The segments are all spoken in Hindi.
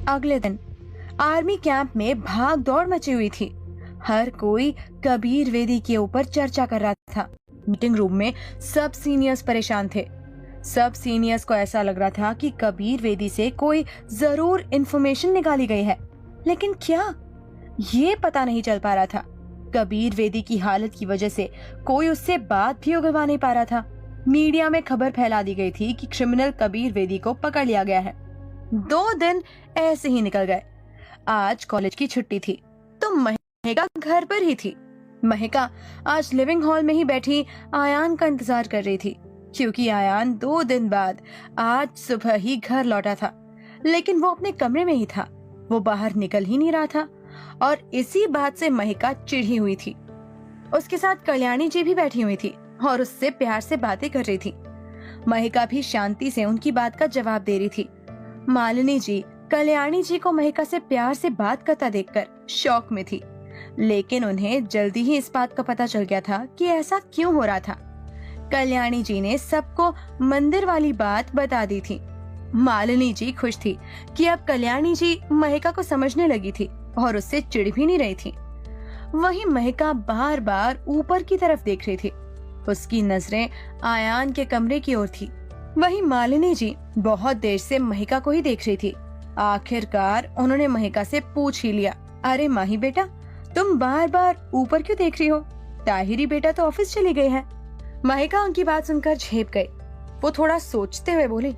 अगले दिन आर्मी कैंप में भाग दौड़ मची हुई थी। हर कोई कबीर वेदी के ऊपर चर्चा कर रहा था। मीटिंग रूम में सब सीनियर्स परेशान थे। सब सीनियर्स को ऐसा लग रहा था कि कबीर वेदी से कोई जरूर इंफॉर्मेशन निकाली गई है, लेकिन क्या, ये पता नहीं चल पा रहा था। कबीर वेदी की हालत की वजह से कोई उससे बात भी उगलवा नहीं पा रहा था। मीडिया में खबर फैला दी गई थी कि क्रिमिनल कबीर वेदी को पकड़ लिया गया है। 2 दिन ऐसे ही निकल गए। आज कॉलेज की छुट्टी थी तो महका घर पर ही थी। महका आज लिविंग हॉल में ही बैठी आयान का इंतजार कर रही थी, क्योंकि आयान 2 दिन बाद आज सुबह ही घर लौटा था, लेकिन वो अपने कमरे में ही था। वो बाहर निकल ही नहीं रहा था और इसी बात से महका चिढ़ी हुई थी। उसके साथ कल्याणी जी भी बैठी हुई थी और उससे प्यार से बातें कर रही थी। महका भी शांति से उनकी बात का जवाब दे रही थी। मालिनी जी कल्याणी जी को महका से प्यार से बात करता देखकर शॉक में थी, लेकिन उन्हें जल्दी ही इस बात का पता चल गया था कि ऐसा क्यों हो रहा था। कल्याणी जी ने सबको मंदिर वाली बात बता दी थी। मालिनी जी खुश थी कि अब कल्याणी जी महका को समझने लगी थी और उससे चिढ़ भी नहीं रही थी। वहीं महका बार बार ऊपर की तरफ देख रही थी। उसकी नजरें आयान के कमरे की ओर थी। वहीं मालिनी जी बहुत देर से महका को ही देख रही थी। आखिरकार उन्होंने महका से पूछ ही लिया, अरे माही बेटा, तुम बार बार ऊपर क्यों देख रही हो? ताहिरी बेटा तो ऑफिस चली गई है। महका उनकी बात सुनकर झेप गई। वो थोड़ा सोचते हुए बोली,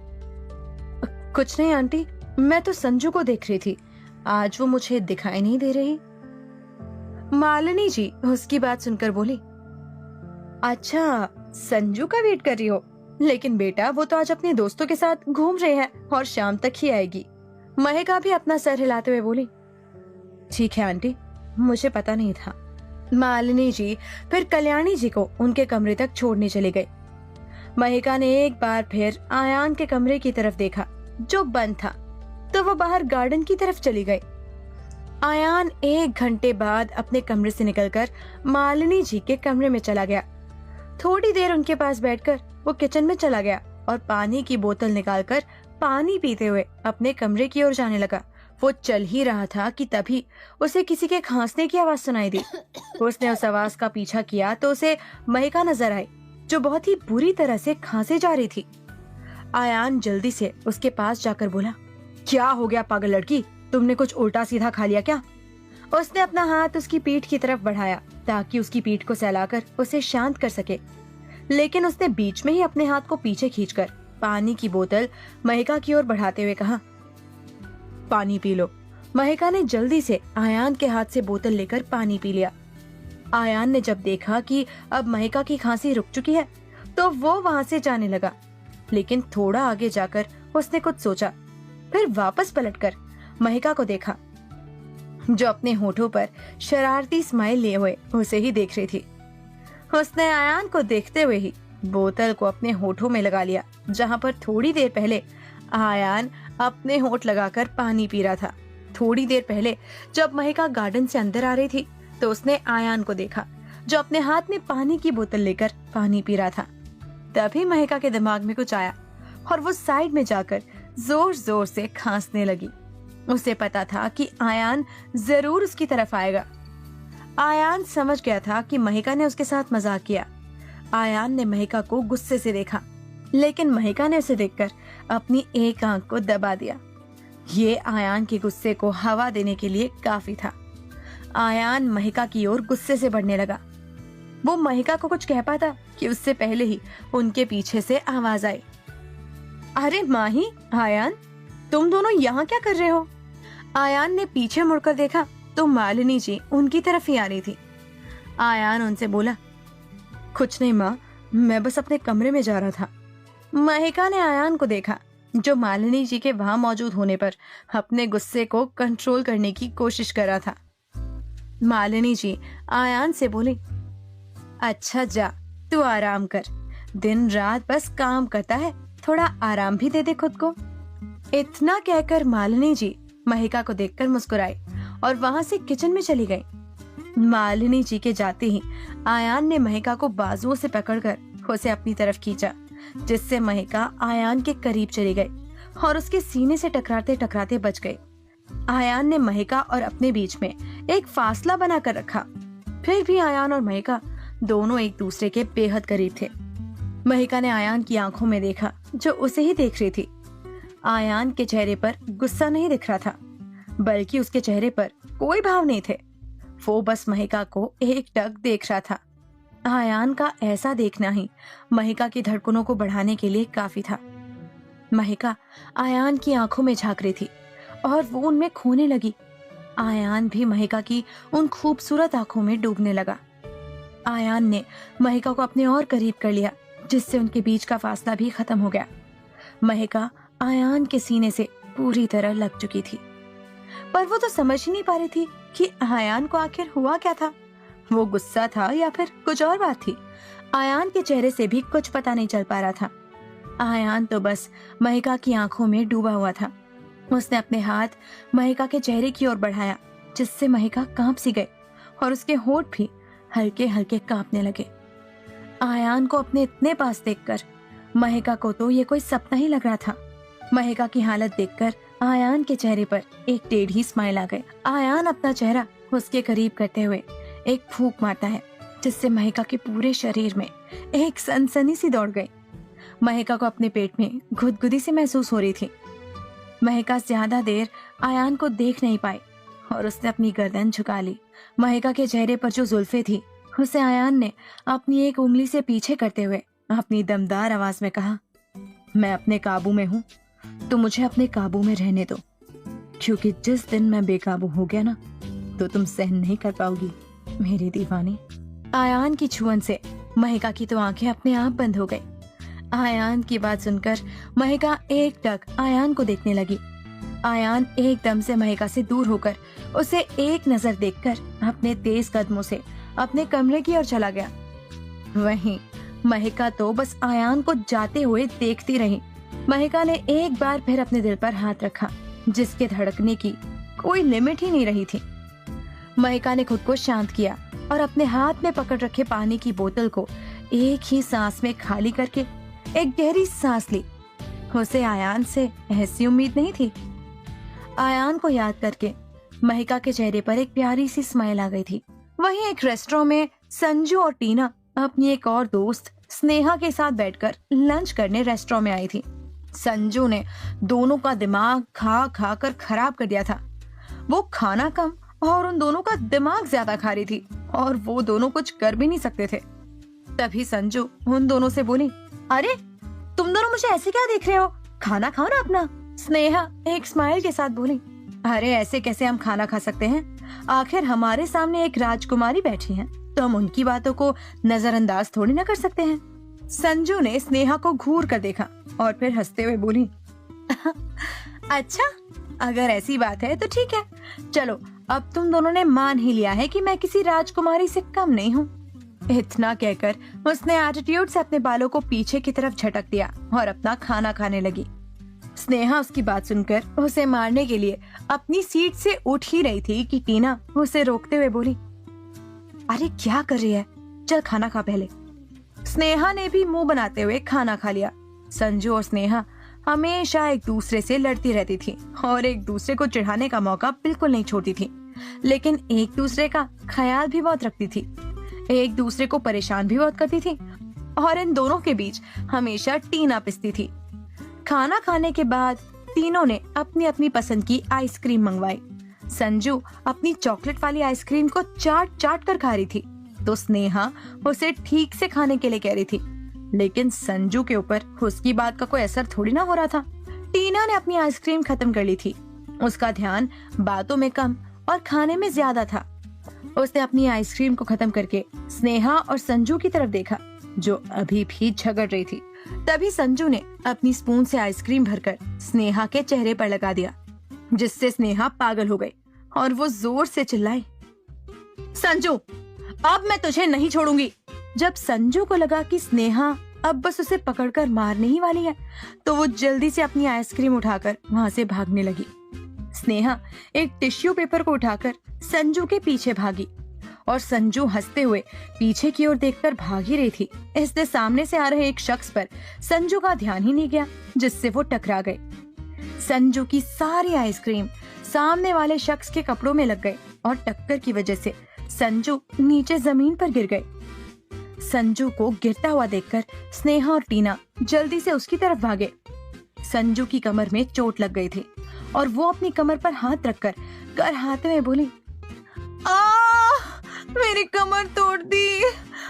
कुछ नहीं आंटी, मैं तो संजू को देख रही थी। आज वो मुझे दिखाई नहीं दे रही। मालिनी जी उसकी बात सुनकर बोली, अच्छा संजू का वेट कर रही हो? लेकिन बेटा वो तो आज अपने दोस्तों के साथ घूम रहे हैं और शाम तक ही आएगी। महका भी अपना सर हिलाते हुए बोली, ठीक है आंटी, मुझे पता नहीं था। मालिनी जी फिर कल्याणी जी को उनके कमरे तक छोड़ने चले गए। महका ने एक बार फिर आयान के कमरे की तरफ देखा जो बंद था, तो वो बाहर गार्डन की तरफ चली गई। आयान 1 घंटे बाद अपने कमरे से निकलकर मालिनी जी के कमरे में चला गया। थोड़ी देर उनके पास बैठकर वो किचन में चला गया और पानी की बोतल निकालकर पानी पीते हुए अपने कमरे की ओर जाने लगा। वो चल ही रहा था कि तभी उसे किसी के खांसने की आवाज सुनाई दी। उसने उस आवाज का पीछा किया तो उसे महका नजर आई, जो बहुत ही बुरी तरह से खांसे जा रही थी। आयान जल्दी से उसके पास जाकर बोला, क्या हो गया पागल लड़की, तुमने कुछ उल्टा सीधा खा लिया क्या? उसने अपना हाथ उसकी पीठ की तरफ बढ़ाया ताकि उसकी पीठ को सहलाकर उसे शांत कर सके, लेकिन उसने बीच में ही अपने हाथ को पीछे खींचकर पानी की बोतल महका की ओर बढ़ाते हुए कहा, पानी पी लो। महका ने जल्दी से आयान के हाथ से बोतल लेकर पानी पी लिया। आयान ने जब देखा कि अब महका की खांसी रुक चुकी है तो वो वहाँ से जाने लगा, लेकिन थोड़ा आगे जाकर उसने कुछ सोचा, फिर वापस पलटकर महका को देखा, जो अपने होठों पर शरारती स्माइल लिए हुए उसे ही देख रही थी। उसने आयान को देखते हुए ही बोतल को अपने होठों में लगा लिया, जहाँ पर थोड़ी देर पहले आयान अपने होठ लगाकर पानी पी रहा था। थोड़ी देर पहले जब महका गार्डन से अंदर आ रही थी तो उसने आयान को देखा, जो अपने हाथ में पानी की बोतल लेकर पानी पी रहा था। तभी महका के दिमाग में कुछ आया और वो साइड में जाकर जोर जोर से खांसने लगी। उसे पता था कि आयान जरूर उसकी तरफ आएगा। आयान समझ गया था कि महका ने उसके साथ मजाक किया। आयान ने महका को गुस्से से देखा, लेकिन महका ने उसे देखकर अपनी एक आंख को दबा दिया। ये आयान के गुस्से को हवा देने के लिए काफी था। आयान महका की ओर गुस्से से बढ़ने लगा। वो महका को कुछ कह पाता कि उससे पहले ही उनके पीछे से आवाज आई, अरे माही, आयान, तुम दोनों यहाँ क्या कर रहे हो? आयान ने पीछे मुड़कर देखा तो मालिनी जी उनकी तरफ ही आ रही थी। आयान उनसे बोला, कुछ नहीं माँ, मैं बस अपने कमरे में जा रहा था। महका ने आयान को देखा, जो मालिनी जी के वहां मौजूद होने पर अपने गुस्से को कंट्रोल करने की कोशिश कर रहा था। मालिनी जी आयान से बोली, अच्छा जा, तू आराम कर, दिन रात बस काम करता है, थोड़ा आराम भी दे दे खुद को। इतना कहकर मालिनी जी महका को देखकर मुस्कुराई और वहां से किचन में चली गई। मालिनी जी के जाते ही आयान ने महका को बाजुओं से पकड़कर उसे अपनी तरफ खींचा, जिससे महका आयान के करीब चली गई और उसके सीने से टकराते टकराते बच गई। आयान ने महिका और अपने बीच में एक फासला बनाकर रखा। फिर भी आयान और महिका दोनों एक दूसरे के बेहद करीब थे। महिका ने आयान की आंखों में देखा जो उसे ही देख रही थी। आयान के चेहरे पर गुस्सा नहीं दिख रहा था, बल्कि उसके चेहरे पर कोई भाव नहीं थे। वो बस महिका को एकटक देख रहा था। आयान का ऐसा देखना ही महिका की धड़कनों को बढ़ाने के लिए काफी था। महिका आयान की आंखों में झांक रही थी और वो उनमें खोने लगी। आयान भी महिका की उन खूबसूरत आंखों में डूबने लगा। आयान ने महिका को अपने और करीब कर लिया, जिससे उनके बीच का फासला भी खत्म हो गया। महिका आयान के सीने से पूरी तरह लग चुकी थी, पर वो तो समझ ही नहीं पा रही थी कि आयान को आखिर हुआ क्या था। वो गुस्सा था या फिर कुछ और बात थी। आयान के चेहरे से भी कुछ पता नहीं चल पा रहा था। आयान तो बस महिका की आंखों में डूबा हुआ था। उसने अपने हाथ महिका के चेहरे की ओर बढ़ाया, जिससे महिका कांप सी गई और उसके होंठ भी हल्के हल्के कांपने लगे। आयान को अपने इतने पास देखकर महिका को तो ये कोई सपना ही लग रहा था। महिका की हालत देखकर आयान के चेहरे पर एक टेढ़ी स्माइल आ गई। आयान अपना चेहरा उसके करीब करते हुए एक फूंक मारता है, जिससे महिका के पूरे शरीर में एक सनसनी सी दौड़ गई। महिका को अपने पेट में गुदगुदी सी महसूस हो रही थी। महिका ज्यादा देर आयान को देख नहीं पाई और उसने अपनी गर्दन झुका ली। महिका के चेहरे पर जो जुल्फे थी, उसे आयान ने अपनी एक उंगली से पीछे करते हुए अपनी दमदार आवाज में कहा, मैं अपने काबू में हूँ, तो मुझे अपने काबू में रहने दो, क्योंकि जिस दिन मैं बेकाबू हो गया ना, तो तुम सहन नहीं कर पाओगी मेरी दीवानी। आयान की छुअन से महिका की तो आंखें अपने आप बंद हो गई। आयान की बात सुनकर महिका एकटक आयान को देखने लगी। आयान एकदम से महिका से दूर होकर उसे एक नजर देखकर अपने तेज कदमों से अपने कमरे की ओर चला गया। वहीं महिका तो बस आयान को जाते हुए देखती रही। महिका ने एक बार फिर अपने दिल पर हाथ रखा, जिसके धड़कने की कोई लिमिट ही नहीं रही थी। महिका ने खुद को शांत किया और अपने हाथ में पकड़ रखे पानी की बोतल को एक ही सांस में खाली करके एक गहरी सांस ली। उसे आयान से ऐसी उम्मीद नहीं थी। आयान को याद करके महिका के चेहरे पर एक प्यारी सी स्माइल आ गई थी। वहीं एक रेस्टोरेंट में संजू और टीना अपनी एक और दोस्त स्नेहा के साथ बैठकर लंच करने रेस्टोरेंट में आई थी। संजू ने दोनों का दिमाग खा खा कर खराब कर दिया था। वो खाना कम और उन दोनों का दिमाग ज्यादा खा रही थी और वो दोनों कुछ कर भी नहीं सकते थे। तभी संजू उन दोनों से बोली, अरे तुम दोनों मुझे ऐसे क्या देख रहे हो, खाना खाओ ना अपना। स्नेहा एक स्माइल के साथ बोली, अरे ऐसे कैसे हम खाना खा सकते हैं, आखिर हमारे सामने एक राजकुमारी बैठी है, तो हम उनकी बातों को नजरअंदाज थोड़ी ना कर सकते हैं। संजू ने स्नेहा को घूर कर देखा और फिर हंसते हुए बोली, अच्छा अगर ऐसी बात है तो ठीक है, चलो अब तुम दोनों ने मान ही लिया है कि मैं किसी राजकुमारी से कम नहीं हूँ। इतना कहकर उसने एटीट्यूड से अपने बालों को पीछे की तरफ झटक दिया और अपना खाना खाने लगी। स्नेहा उसकी बात सुनकर उसे मारने के लिए अपनी सीट से उठ ही रही थी कि टीना उसे रोकते हुए बोली, अरे क्या कर रही है, चल खाना खा पहले। स्नेहा ने भी मुंह बनाते हुए खाना खा लिया। संजू और स्नेहा हमेशा एक दूसरे से लड़ती रहती थी और एक दूसरे को चिढ़ाने का मौका बिल्कुल नहीं छोड़ती थी, लेकिन एक दूसरे का ख्याल भी बहुत रखती थी, एक दूसरे को परेशान भी बहुत करती थी और इन दोनों के बीच हमेशा टीना पिसती थी। खाना खाने के बाद तीनों ने अपनी अपनी पसंद की आइसक्रीम मंगवाई। संजू अपनी चॉकलेट वाली आइसक्रीम को चाट चाट कर खा रही थी, तो स्नेहा उसे ठीक से खाने के लिए कह रही थी, लेकिन संजू के ऊपर उसकी बात का कोई असर थोड़ी ना हो रहा था। टीना ने अपनी आइसक्रीम खत्म कर ली थी। उसका ध्यान बातों में कम और खाने में ज्यादा था। उसने अपनी आइसक्रीम को खत्म करके स्नेहा और संजू की तरफ देखा, जो अभी भी झगड़ रही थी। तभी संजू ने अपनी स्पून से आइसक्रीम भरकर स्नेहा के चेहरे पर लगा दिया, जिससे स्नेहा पागल हो गई और वो जोर से चिल्लाई, संजू अब मैं तुझे नहीं छोड़ूंगी। जब संजू को लगा कि स्नेहा अब बस उसे पकड़कर मारने ही वाली है, तो वो जल्दी से अपनी आइसक्रीम उठाकर वहां से भागने लगी। स्नेहा एक टिश्यू पेपर को उठाकर संजू के पीछे भागी और संजू हंसते हुए पीछे की ओर देखकर भाग ही रही थी, इसलिए सामने से आ रहे एक शख्स पर संजू का ध्यान ही नहीं गया, जिससे वो टकरा गई। संजू की सारी आइसक्रीम सामने वाले शख्स के कपड़ों में लग गए और टक्कर की वजह से संजू नीचे जमीन पर गिर गए। संजू को गिरता हुआ देखकर स्नेहा और टीना जल्दी से उसकी तरफ भागे। संजू की कमर में चोट लग गई थी और वो अपनी कमर पर हाथ रखकर करहाते हुए बोली, मेरी कमर तोड़ दी,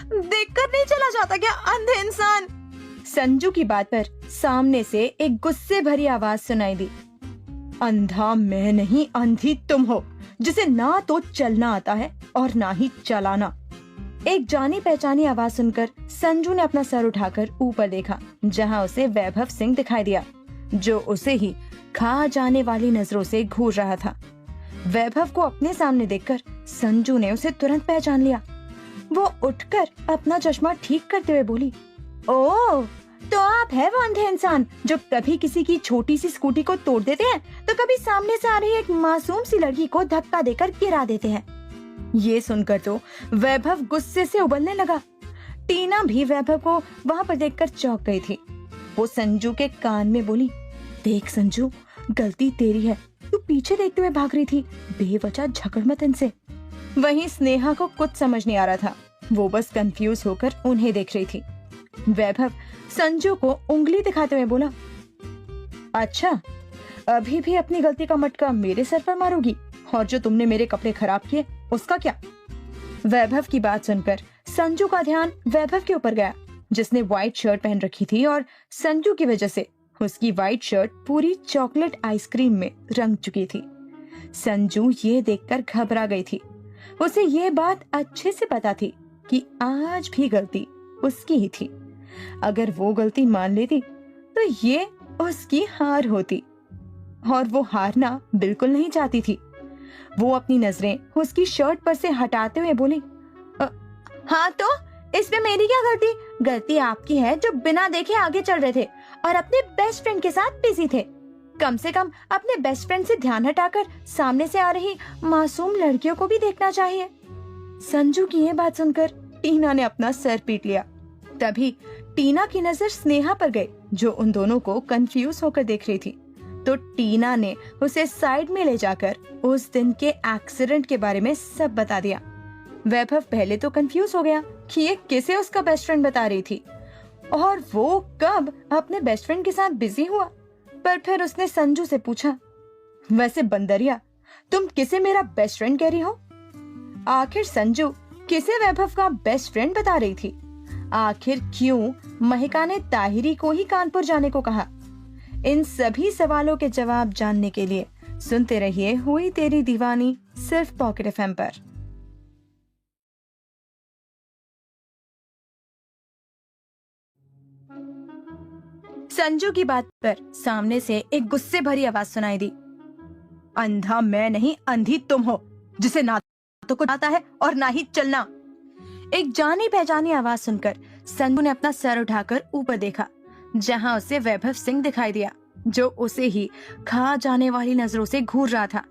देखकर नहीं चला जाता क्या अंधे इंसान। संजू की बात पर सामने से एक गुस्से भरी आवाज सुनाई दी, अंधा मैं नहीं अंधी तुम हो, जिसे ना तो चलना आता है और ना ही चलाना। एक जानी पहचानी आवाज सुनकर संजू ने अपना सर उठाकर ऊपर देखा, जहां उसे वैभव सिंह दिखाई दिया, जो उसे ही खा जाने वाली नजरों से घूर रहा था। वैभव को अपने सामने देखकर संजू ने उसे तुरंत पहचान लिया। वो उठकर अपना चश्मा ठीक करते हुए बोली, ओह, तो आप है वो अंधे इंसान जो कभी किसी की छोटी सी स्कूटी को तोड़ देते हैं तो कभी सामने से आ रही एक मासूम सी लड़की को धक्का देकर गिरा देते हैं। ये सुनकर तो वैभव गुस्से से उबलने लगा। टीना भी वैभव को वहाँ पर देखकर चौंक गई थी। वो संजू के कान में बोली, देख संजू, गलती तेरी है, तू पीछे देखते हुए भाग रही थी, बेवजह झगड़ मत इनसे। वहीं स्नेहा को कुछ समझ नहीं आ रहा था, वो बस कंफ्यूज होकर उन्हें देख रही थी। वैभव संजू को उंगली दिखाते हुए बोला, अच्छा, अभी भी अपनी गलती का मटका मेरे सर पर मारोगी, और जो तुमने मेरे कपड़े खराब किए उसका क्या। वैभव की बात सुनकर संजू का ध्यान वैभव के ऊपर गया, जिसने व्हाइट शर्ट पहन रखी थी और संजू की वजह से उसकी व्हाइट शर्ट पूरी चॉकलेट आइसक्रीम में रंग चुकी थी। संजू ये देखकर घबरा गई थी। उसे ये बात अच्छे से पता थी कि आज भी गलती उसकी ही थी। अगर वो गलती मान लेती तो ये उसकी हार होती, और वो हारना बिल्कुल नहीं चाहती थी। वो अपनी नजरें उसकी शर्ट पर से हटाते हुए बोली, हाँ तो इसमें मेरी क्या गलती? गलती आपकी है जो बिना देखे आगे चल रहे थे और अपने बेस्ट फ्रेंड के साथ बिजी थे। कम से कम अपने बेस्ट फ्रेंड से ध्यान हटाकर सामने से आ रही मासूम लड़कियों को भी देखना चाहिए। संजू की ये बात सुनकर टीना ने अपना सर पीट लिया। तभी टीना की नजर स्नेहा पर गई, जो उन दोनों को कंफ्यूज होकर देख रही थी। तो टीना ने उसे साइड में ले जाकर उस दिन के एक्सीडेंट के बारे में सब बता दिया। वैभव पहले तो कंफ्यूज हो गया कि ये किसे उसका बेस्ट फ्रेंड बता रही थी और वो कब अपने बेस्ट फ्रेंड के साथ बिजी हुआ। पर फिर उसने संजू से पूछा, वैसे बंदरिया, तुम किसे मेरा बेस्ट फ्रेंड कह रही हो? आखिर संजू किसे वैभव का बेस्ट फ्रेंड बता रही थी? आखिर क्यों महिका ने ताहिरी को ही कानपुर जाने को कहा? इन सभी सवालों के जवाब जानने के लिए सुनते रहिए हुई तेरी दीवानी, सिर्फ पॉकेट एफएम पर। संजू की बात पर सामने से एक गुस्से भरी आवाज सुनाई दी, अंधा मैं नहीं अंधी तुम हो, जिसे ना तो कुछ आता है और ना ही चलना। एक जानी पहचानी आवाज सुनकर संजू ने अपना सर उठाकर ऊपर देखा, जहां उसे वैभव सिंह दिखाई दिया, जो उसे ही खा जाने वाली नजरों से घूर रहा था।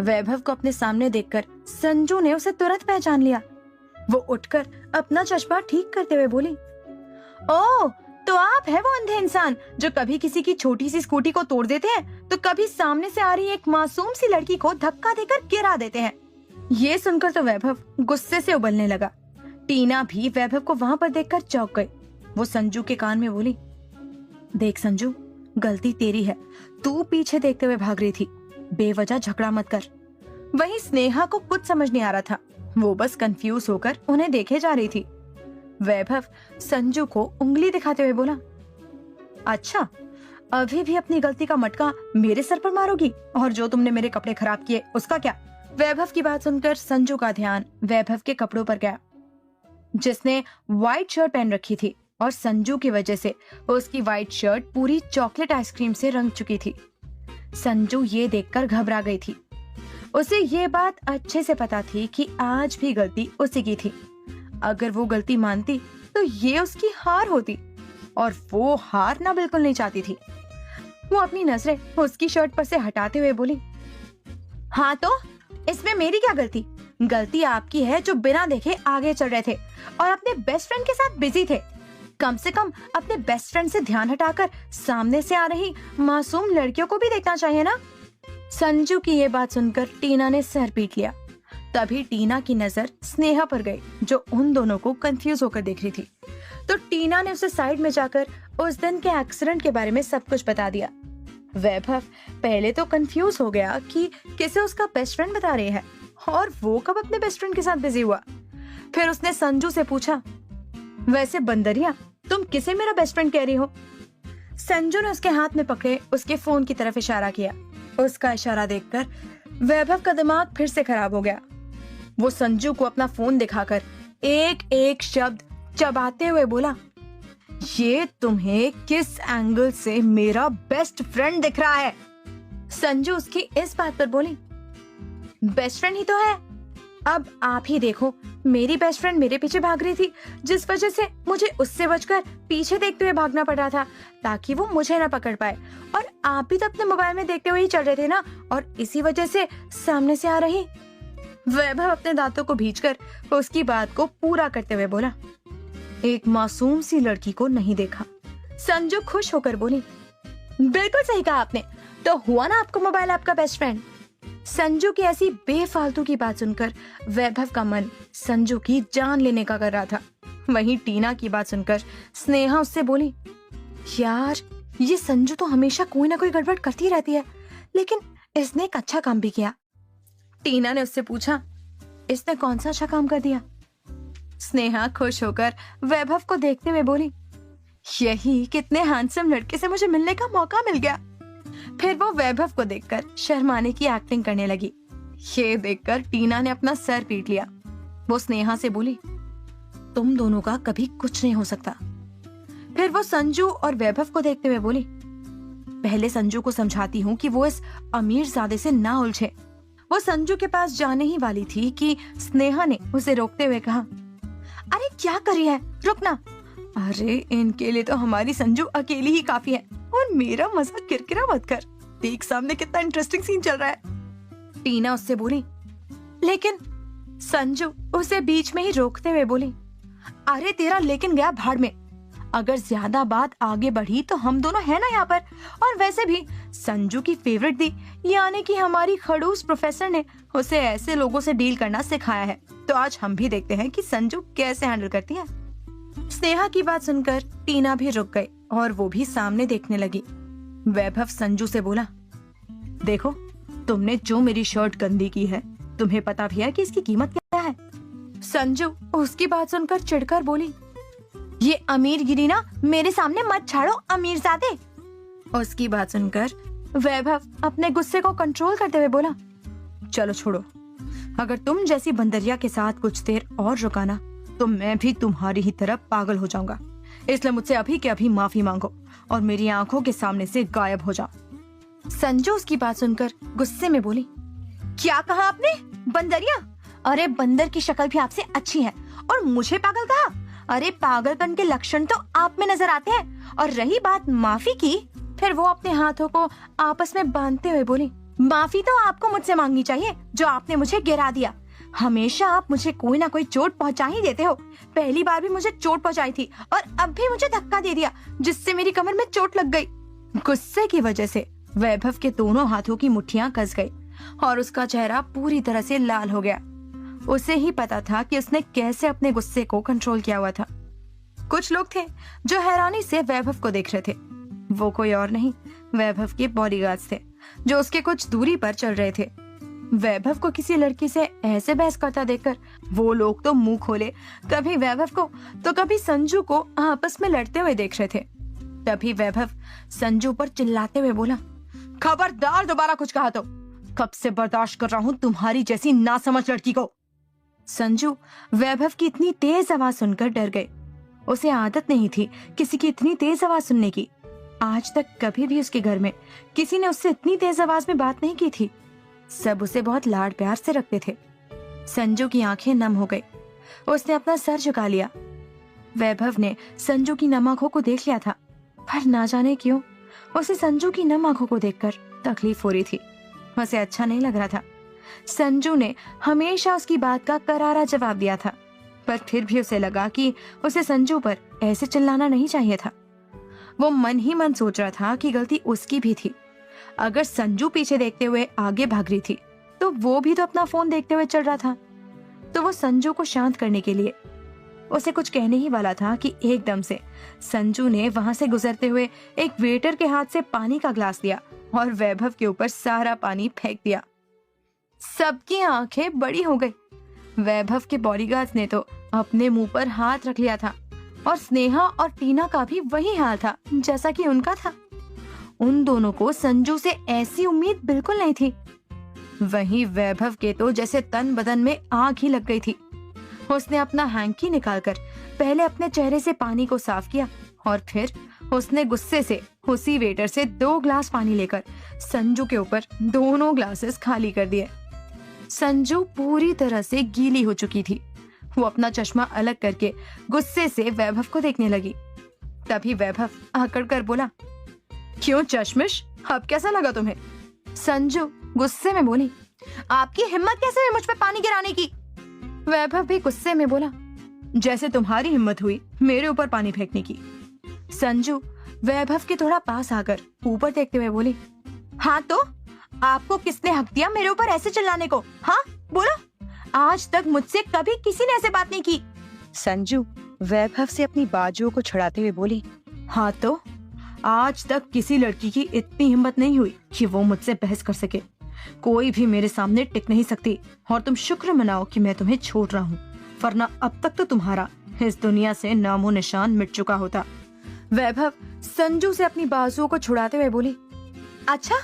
वैभव को अपने सामने देखकर संजू ने उसे तुरंत पहचान लिया। वो उठकर अपना चश्मा ठीक करते हुए बोली, ओह, तो आप है वो अंधे इंसान जो कभी किसी की छोटी सी स्कूटी को तोड़ देते हैं तो कभी सामने से आ रही एक मासूम सी लड़की को धक्का देकर गिरा देते हैं। ये सुनकर तो वैभव गुस्से से उबलने लगा। टीना भी वैभव को वहां पर देखकर चौंक गई। वो संजू के कान में बोली, देख संजू, गलती तेरी है, तू पीछे देखते हुए भाग रही थी, बेवजह झगड़ा मत कर। वहीं स्नेहा को कुछ समझ नहीं आ रहा था, वो बस कंफ्यूज होकर उन्हें देखे जा रही थी। वैभव संजू को उंगली दिखाते हुए बोला, अच्छा, अभी भी अपनी गलती का मटका मेरे सर पर मारोगी, और जो तुमने मेरे कपड़े खराब किए उसका क्या। वैभव की बात सुनकर संजू का ध्यान वैभव के कपड़ों पर गया, जिसने व्हाइट शर्ट पहन रखी थी और संजू की वजह से उसकी व्हाइट शर्ट पूरी चॉकलेट आइसक्रीम से रंग चुकी थी। संजू ये देखकर घबरा गई थी। उसे ये बात अच्छे से पता थी कि आज भी गलती उसी की थी। अगर वो गलती मानती तो ये उसकी हार होती, और वो हारना बिल्कुल नहीं चाहती थी। वो अपनी नजरें उसकी शर्ट पर से हटाते हुए बोली, हाँ तो इसमें मेरी क्या गलती? गलती आपकी है जो बिना देखे आगे चल रहे थे और अपने बेस्ट फ्रेंड के साथ बिजी थे। कम से कम अपने बेस्ट फ्रेंड से ध्यान हटाकर सामने से आ रही मासूम लड़कियों को भी देखना चाहिए ना। संजू की ये बात सुनकर टीना ने सर पीट लिया। तभी टीना की नजर स्नेहा पर गई, जो उन दोनों को कंफ्यूज होकर देख रही थी। तो टीना ने उसे साइड में जाकर उस दिन के एक्सीडेंट के बारे में सब कुछ बता दिया। वैभव पहले तो कंफ्यूज हो गया कि किसे उसका बेस्ट फ्रेंड बता रही है और वो कब अपने बेस्ट फ्रेंड के साथ बिजी हुआ। फिर उसने संजू से पूछा, वैसे बंदरिया, तुम किसे मेरा बेस्ट फ्रेंड कह रही हो? संजू ने उसके हाथ में पकड़े उसके फोन की तरफ इशारा किया। उसका इशारा देखकर वैभव का दिमाग फिर से खराब हो गया। वो संजू को अपना फोन दिखाकर एक एक शब्द चबाते हुए बोला, ये तुम्हें किस एंगल से मेरा बेस्ट फ्रेंड दिख रहा है? संजू उसकी इस बात पर बोली, बेस्ट फ्रेंड ही तो है। अब आप ही देखो, मेरी बेस्ट फ्रेंड मेरे पीछे भाग रही थी, जिस वजह से मुझे उससे बचकर पीछे देखते हुए भागना पड़ रहा था ताकि वो मुझे ना पकड़ पाए। और आप भी तो अपने मोबाइल में देखते हुए ही चल रहे थे ना, और इसी वजह से सामने से आ रही। वैभव अपने दांतों को भींचकर उसकी बात को पूरा करते हुए बोला, एक मासूम सी लड़की को नहीं देखा। संजू खुश होकर बोली, बिल्कुल सही कहा आपने, तो हुआ ना आपको मोबाइल आपका बेस्ट फ्रेंड। संजू की ऐसी बेफालतू की बात सुनकर वैभव का मन संजू की जान लेने का कर रहा था। वहीं टीना की बात सुनकर स्नेहा उससे बोली, यार ये संजू तो हमेशा कोई ना कोई गड़बड़ करती रहती है, लेकिन इसने एक अच्छा काम भी किया। टीना ने उससे पूछा, इसने कौन सा अच्छा काम कर दिया? स्नेहा खुश होकर वैभव को देखते हुए बोली, यही कितने हैंडसम लड़के से मुझे मिलने का मौका मिल गया। फिर वो वैभव को देखकर शर्माने की एक्टिंग करने लगी। ये देखकर टीना ने अपना सर पीट लिया। वो स्नेहा से बोली, तुम दोनों का कभी कुछ नहीं हो सकता। फिर वो संजू और वैभव को देखते हुए बोली, पहले संजू को समझाती हूँ कि वो इस अमीरजादे से ना उलझे। वो संजू के पास जाने ही वाली थी कि स्नेहा ने उसे रोकते हुए कहा, अरे क्या कर रही है, रुक ना। अरे इनके लिए तो हमारी संजू अकेली ही काफी है, और मेरा मजाक किरकिरा मत कर। देख सामने कितना इंटरेस्टिंग सीन चल रहा है। टीना उससे बोली, लेकिन संजू उसे बीच में ही रोकते हुए बोली, अरे तेरा लेकिन गया भाड़ में। अगर ज्यादा बात आगे बढ़ी तो हम दोनों है ना यहाँ पर। और वैसे भी संजू की फेवरेट दी यानी कि हमारी खड़ूस प्रोफेसर ने उसे ऐसे लोगों से डील करना सिखाया है, तो आज हम भी देखते हैं कि संजू कैसे हैंडल करती है। स्नेहा की बात सुनकर टीना भी रुक गई और वो भी सामने देखने लगी। वैभव संजू से बोला, देखो तुमने जो मेरी शर्ट गंदी की है, तुम्हें पता भी है कि इसकी कीमत क्या है? संजू उसकी बात सुनकर चिढ़कर बोली, ये अमीरगिरी ना मेरे सामने मत छाड़ो अमीरजादे। उसकी बात सुनकर वैभव अपने गुस्से को कंट्रोल करते हुए बोला, चलो छोड़ो, अगर तुम जैसी बंदरिया के साथ कुछ देर और रुका ना तो मैं भी तुम्हारी ही तरह पागल हो जाऊंगा। इसलिए मुझसे अभी के अभी माफी मांगो और मेरी आंखों के सामने से गायब हो जाओ। संजू उसकी बात सुनकर गुस्से में बोली, क्या कहा आपने? बंदरिया? अरे बंदर की शक्ल भी आपसे अच्छी है और मुझे पागल कहा? अरे पागलपन के लक्षण तो आप में नजर आते हैं। और रही बात माफी की, फिर वो अपने हाथों को आपस में बांधते हुए बोली, माफी तो आपको मुझसे मांगनी चाहिए जो आपने मुझे गिरा दिया। हमेशा आप मुझे कोई ना कोई चोट पहुंचा ही देते हो। पहली बार भी मुझे चोट पहुंचाई थी और अब भी मुझे धक्का दे दिया जिससे मेरी कमर में चोट लग गई। गुस्से की वजह से वैभव के दोनों हाथों की मुट्ठियां कस गई और उसका चेहरा पूरी तरह से लाल हो गया। उसे ही पता था कि उसने कैसे अपने गुस्से को कंट्रोल किया हुआ था। कुछ लोग थे जो हैरानी से वैभव को देख रहे थे। वो कोई और नहीं, वैभव के बॉडीगार्ड्स थे जो उसके कुछ दूरी पर चल रहे थे। वैभव को किसी लड़की से ऐसे बहस करता देखकर वो लोग तो मुंह खोले कभी वैभव को तो कभी संजू को आपस में लड़ते हुए देख रहे थे। तभी वैभव संजू पर चिल्लाते हुए बोला, खबरदार दोबारा कुछ कहा तो कब से बर्दाश्त कर रहा हूँ तुम्हारी जैसी नासमझ लड़की को। संजू वैभव की इतनी तेज आवाज सुनकर डर गए। उसे आदत नहीं थी किसी की इतनी तेज आवाज सुनने की। आज तक कभी भी उसके घर में किसी ने उससे इतनी तेज आवाज में बात नहीं की थी। सब उसे बहुत लाड प्यार से रखते थे। संजू की आंखें नम हो गई। उसने अपना सर झुका लिया। वैभव ने संजू की नम आंखों को देख लिया था, पर ना जाने क्यों उसे संजू की नम आंखों को देखकर तकलीफ हो रही थी। उसे अच्छा नहीं लग रहा था। संजू ने हमेशा उसकी बात का करारा जवाब दिया था, पर फिर भी उसे लगा कि उसे संजू पर ऐसे चिल्लाना नहीं चाहिए था। वो मन ही मन सोच रहा था कि गलती उसकी भी थी। अगर संजू पीछे देखते हुए आगे भाग रही थी तो वो भी तो अपना फोन देखते हुए चल रहा था। तो वो संजू को शांत करने के लिए उसे कुछ कहने ही वाला था कि एकदम से संजू ने वहां से गुजरते हुए एक वेटर के हाथ से पानी का ग्लास लिया और वैभव के ऊपर सारा पानी फेंक दिया। सबकी आंखें बड़ी हो गई। वैभव के बॉडीगार्ड्स ने तो अपने मुंह पर हाथ रख लिया था और स्नेहा और टीना का भी वही हाल था जैसा कि उनका था। उन दोनों को संजू से ऐसी उम्मीद बिल्कुल नहीं थी। वहीं वैभव के तो जैसे तन बदन में आग ही लग गई थी। उसने अपना हैंकी निकालकर पहले अपने चेहरे से पानी को साफ किया और फिर उसने गुस्से से उसी वेटर से 2 ग्लास पानी लेकर संजू के ऊपर दोनों ग्लासेस खाली कर दिए। संजू पूरी तरह से गीली हो चुकी थी। वो अपना चश्मा अलग करके गुस्से से वैभव को देखने लगी। तभी वैभव आकड़ कर बोला, क्यों चश्मिश, अब कैसा लगा तुम्हें? संजू गुस्से में बोली, आपकी हिम्मत कैसे हुई मुझ पे पानी गिराने की? वैभव भी गुस्से में बोला, जैसे तुम्हारी हिम्मत हुई मेरे ऊपर पानी फेंकने की। संजू वैभव के थोड़ा पास आकर ऊपर देखते हुए बोली, हाँ तो आपको किसने हक दिया मेरे ऊपर ऐसे चिल्लाने को? हाँ बोलो, आज तक मुझसे कभी किसी ने ऐसे बात नहीं की। संजू वैभव से अपनी बाजुओं को छुड़ाते हुए बोली, हाँ तो आज तक किसी लड़की की इतनी हिम्मत नहीं हुई कि वो मुझसे बहस कर सके। कोई भी मेरे सामने टिक नहीं सकती और तुम शुक्र मनाओ कि मैं तुम्हें छोड़ रहा हूँ, वरना अब तक तो तुम्हारा इस दुनिया से नामो निशान मिट चुका होता। वैभव संजू से अपनी बाजुओं को छुड़ाते हुए बोली, अच्छा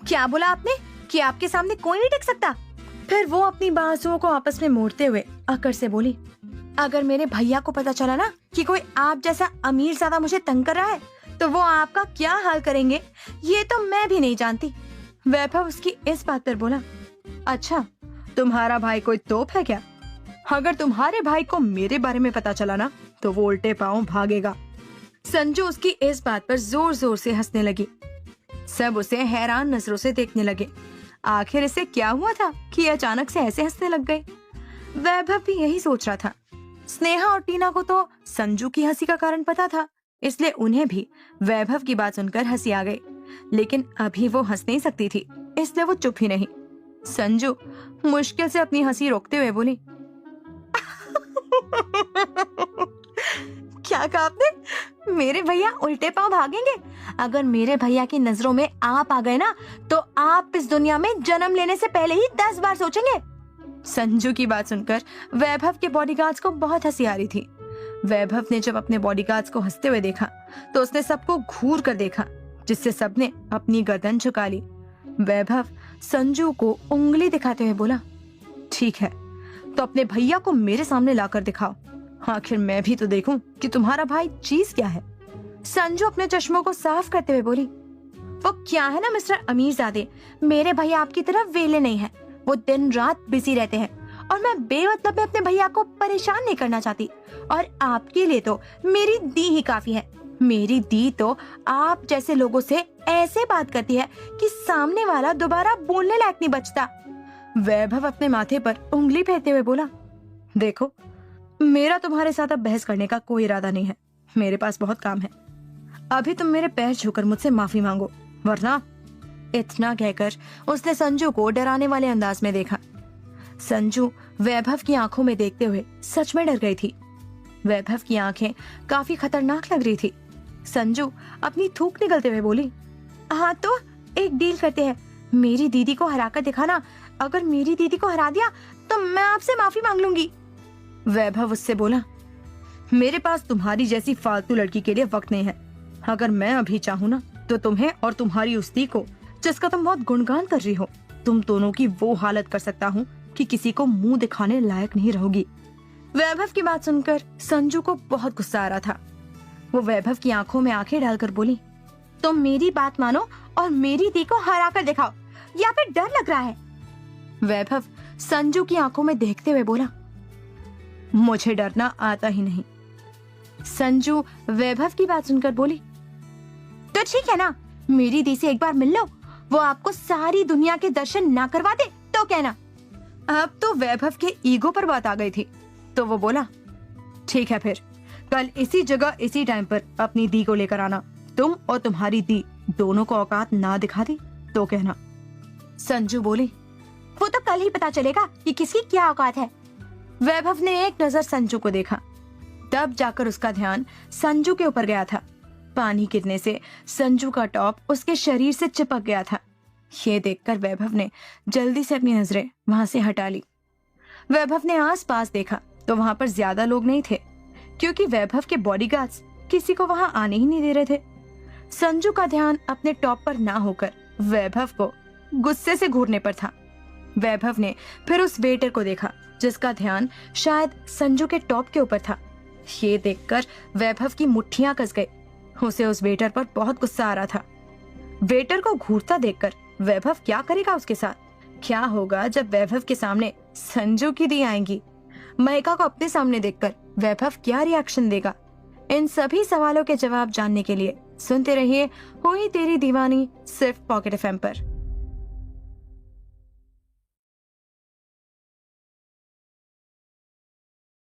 क्या बोला आपने कि आपके सामने कोई नहीं टिक सकता? फिर वो अपनी बाजुओं को आपस में मोड़ते हुए अकड़ से बोली, अगर मेरे भैया को पता चला ना कि कोई आप जैसा अमीर ज्यादा मुझे तंग कर रहा है तो वो आपका क्या हाल करेंगे ये तो मैं भी नहीं जानती। वैभव उसकी इस बात पर बोला, अच्छा तुम्हारा भाई कोई तोप है क्या? अगर तुम्हारे भाई को मेरे बारे में पता चला ना तो वो उल्टे पांव भागेगा। संजू उसकी इस बात पर जोर जोर से हंसने लगी। सब उसे हैरान नजरों से देखने लगे। आखिर इसे क्या हुआ था कि अचानक से ऐसे हंसने लग गए? वैभव भी यही सोच रहा था। स्नेहा और टीना को तो संजू की हंसी का कारण पता था, इसलिए उन्हें भी वैभव की बात सुनकर हंसी आ गई। लेकिन अभी वो हंस नहीं सकती थी, इसलिए वो चुप ही नहीं। संजू मुश्किल से अपनी हंसी रोकते हुए बोली, क्या कहा आपने? मेरे भैया उल्टे पांव भागेंगे? अगर मेरे भैया की नजरों में आप आ गए ना तो आप इस दुनिया में जन्म लेने से पहले ही 10 बार सोचेंगे। संजू की बात सुनकर वैभव के बॉडीगार्ड्स को बहुत हंसी आ रही थी। वैभव ने जब अपने बॉडीगार्ड्स को हंसते हुए देखा तो उसने सबको घूर कर देखा, जिससे सबने अपनी गर्दन झुका ली। वैभव संजू को उंगली दिखाते हुए बोला, ठीक है तो अपने भैया को मेरे सामने लाकर दिखाओ, आखिर मैं भी तो देखूं कि तुम्हारा भाई चीज क्या है। संजू अपने चश्मों को साफ करते हुए बोली, वो क्या है ना मिस्टर अमीरजादे, मेरे भैया आपकी तरह वेले नहीं है। वो दिन रात बिजी रहते हैं और मैं बेमतलब में अपने भैया को परेशान नहीं करना चाहती। और आपके लिए तो मेरी दी ही काफी है। मेरी दी तो आप जैसे लोगों से ऐसे बात करती है कि सामने वाला दोबारा बोलने लायक नहीं बचता। वैभव अपने माथे पर उंगली फेरते हुए बोला, देखो मेरा तुम्हारे साथ अब बहस करने का कोई इरादा नहीं है, मेरे पास बहुत काम है। अभी तुम मेरे पैर छूकर मुझसे माफी मांगो, वरना। इतना कहकर उसने संजू को डराने वाले अंदाज में देखा। संजू वैभव की आंखों में देखते हुए सच में डर गई थी। वैभव की आंखें काफी खतरनाक लग रही थी। संजू अपनी थूक निकलते हुए बोली, हाँ तो एक डील करते हैं, मेरी दीदी को हराकर दिखाना। अगर मेरी दीदी को हरा दिया तो मैं आपसे माफी मांग लूंगी। वैभव उससे बोला, मेरे पास तुम्हारी जैसी फालतू लड़की के लिए वक्त नहीं है। अगर मैं अभी चाहूँ ना तो तुम्हें और तुम्हारी उस दी को, जिसका तुम बहुत गुणगान कर रही हो, तुम दोनों की वो हालत कर सकता हूँ कि किसी को मुंह दिखाने लायक नहीं रहोगी। वैभव की बात सुनकर संजू को बहुत गुस्सा आ रहा था। वो वैभव की आंखों में आंखें डालकर बोली, तुम मेरी बात मानो और मेरी दी को हरा कर दिखाओ, या फिर डर लग रहा है? वैभव संजू की आंखों में देखते हुए बोला, मुझे डरना आता ही नहीं। संजू वैभव की बात सुनकर बोली, तो ठीक है ना, मेरी दी से एक बार मिल लो, वो आपको सारी दुनिया के दर्शन ना करवा दे तो कहना। अब तो वैभव के ईगो पर बात आ गई थी, तो वो बोला, ठीक है फिर कल इसी जगह इसी टाइम पर अपनी दी को लेकर आना। तुम और तुम्हारी दी दोनों को औकात ना दिखा दी तो कहना। संजू बोली, वो तो कल ही पता चलेगा कि किसकी क्या औकात है। वैभव ने एक नजर संजू को देखा, तब जाकर उसका ध्यान संजू के ऊपर गया था। पानी गिरने से संजू का टॉप उसके शरीर से चिपक गया था। ये देखकर वैभव ने जल्दी से अपनी नजरें वहां से हटा ली। वैभव ने आसपास देखा तो वहां पर ज्यादा लोग नहीं थे, क्योंकि वैभव के बॉडीगार्ड्स किसी को वहां आने ही नहीं दे रहे थे। संजू का ध्यान अपने टॉप पर ना होकर वैभव को गुस्से से घूरने पर था। वैभव ने फिर उस वेटर को देखा जिसका ध्यान शायद संजू के टॉप के ऊपर था। ये देखकर वैभव की मुट्ठियां कस गई। उसे उस वेटर पर बहुत गुस्सा आ रहा था। वेटर को घूरता देखकर वैभव क्या करेगा उसके साथ? क्या होगा जब वैभव के सामने संजू की दी आएंगी? मयिका को अपने सामने देखकर वैभव क्या रिएक्शन देगा? इन सभी सवालों के जवाब जानने के लिए सुनते रहिए हुई तेरी दीवानी सिर्फ पॉकेट एफएम पर।